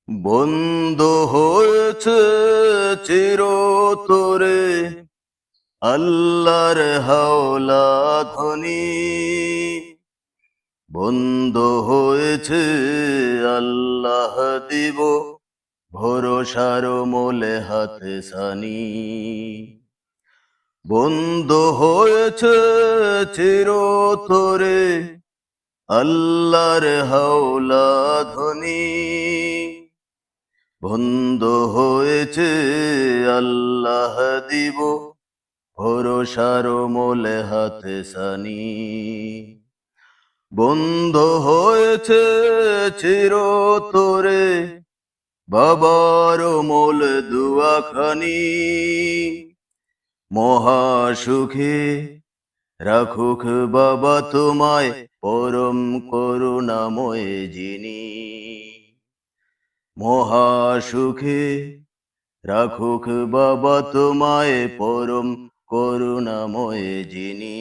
বন্ধ হয়েছে চিরতরে আল্লাহর হাওলা ধ্বনি। বন্ধ হয়েছে আল্লাহ দিব ভরসার মোলে হাতে সানি। বন্ধ হয়েছে চিরতরে আল্লাহর হাওলা ধ্বনি। বন্ধ হয়েছে আল্লাহ দিব ভরসার মোলে হাতে সানি। বন্ধ হয়েছে চিরতরে বাবার মোল দুয়াখানি। মহাসুখে রাখুক বাবা তোমায় পরম করুণাময় যিনি। মহাসুখে রাখুক বাবা তোমায় পরম করুণাময় যিনি।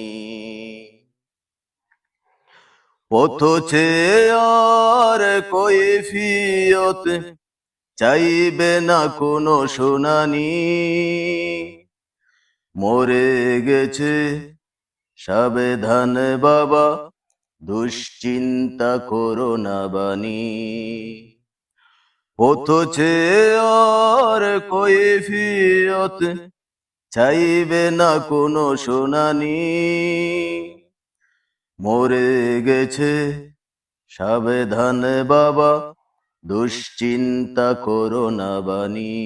পথ চেয়ে আর কৈফিয়ত চাইবে না কোনো শুনানি। মরে গেছে সাবধান বাবা দুশ্চিন্তা করো না বানি। পথ চেয়ে আর কৈফিয়ত চাইবে না কোনো শুনানি। মরে গেছে সাবধান বাবা দুশ্চিন্তা করো না বানি।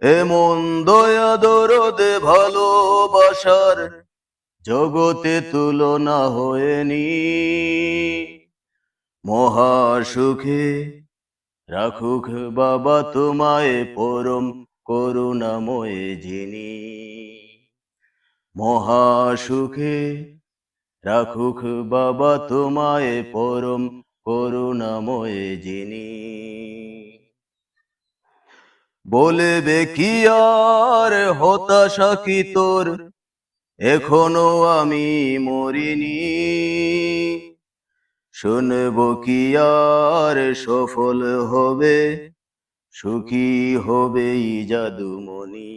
এমন দয়া দরদে ভালোবাসার জগতে তুলনা হয়নি। মহাসুখে রাখুক বাবা তোমায় পরম করুণাময় যিনি। মহাসুখে রাখুক বাবা তোমায় পরম করুণাময় যিনি। বলবে কি আর হতাশা কি তোর এখনো আমি মরিনি। শুনব কি আর সফল হবে সুখী হবে জাদুমণি।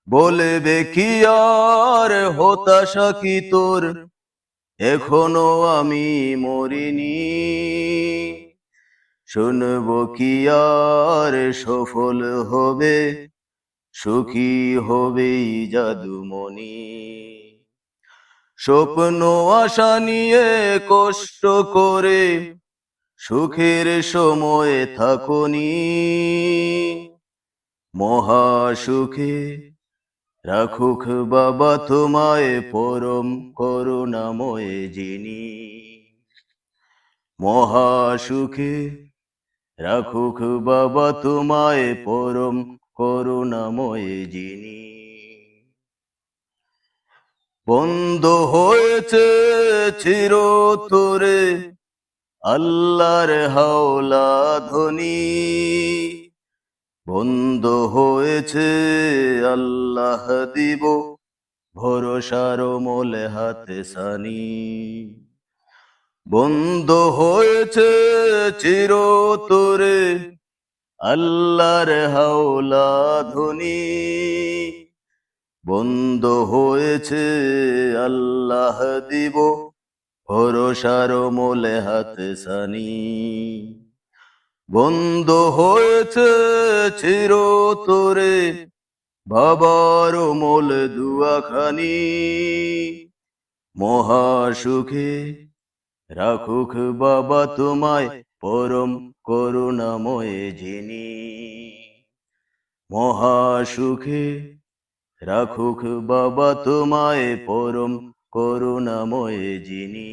বলবে কি আর হতাশা কি তোর এখনো আমি মরিনি। শুনব কি আর সফল হবে সুখী হবে জাদুমণি। স্বপ্ন আশা নিয়ে কষ্ট করে সুখের সময় থাকুনি। মহাসুখে রাখুক বাবা তোমায় পরম করুণাময় যিনি। মহাসুখে রাখুক বাবা তোমায় পরম করুণাময় যিনি। বন্ধ হয়েছে চিরতরে আল্লাহর হাওলা ধ্বনি। বন্ধ হয়েছে আল্লাহ দিব ভরসার মোলে হাতে সানি। বন্ধ হয়েছে চিরতরে আল্লাহর হাওলা ধ্বনি। বন্ধ হয়েছে আল্লাহ দিব ভরসার মোলে হাতে সানি। বন্ধ হয়েছে চিরতরে বাবার মোল দুয়াখানি। মহাসুখে রাখুক বাবা তোমায় পরম করুণাময় যিনি। মহাসুখে রাখুক বাবা তোমায় পরম করুণাময় যিনি।